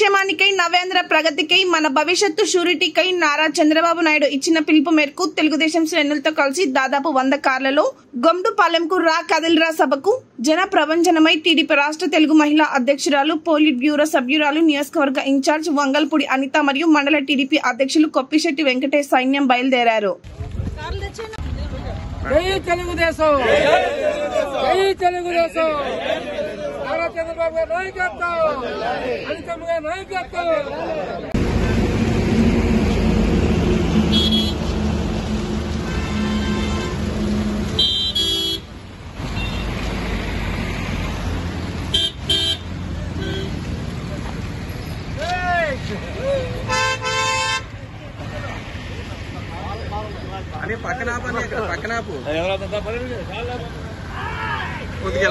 సంక్షేమానికై నవేంద్ర ప్రగతికై మన భవిష్యత్తు షూరిటీకై నారా చంద్రబాబు నాయుడు ఇచ్చిన పిలుపు మేరకు తెలుగుదేశం శ్రేణులతో కలిసి దాదాపు 100 కార్లలో గొండుపాలెంకు రా కదిల్రా సభకు జన ప్రపంచనమై టీడీపీ రాష్ట్ర తెలుగు మహిళా అధ్యక్షురాలు పోలిట్ బ్యూరో సభ్యురాలు నియోజకవర్గ ఇన్ఛార్జ్ వంగల్పూడి అనిత మరియు మండల టీడీపీ అధ్యక్షులు కొప్పిశెట్టి వెంకటేష్ సైన్యం బయలుదేరారు. జై తెలుగుదేశం, జై తెలుగుదేశం. నారా చంద్రబాబు గారి నాయకత్వం, అనితమ్మ గారి నాయకత్వం. అనే పక్కనాపు ఓకే.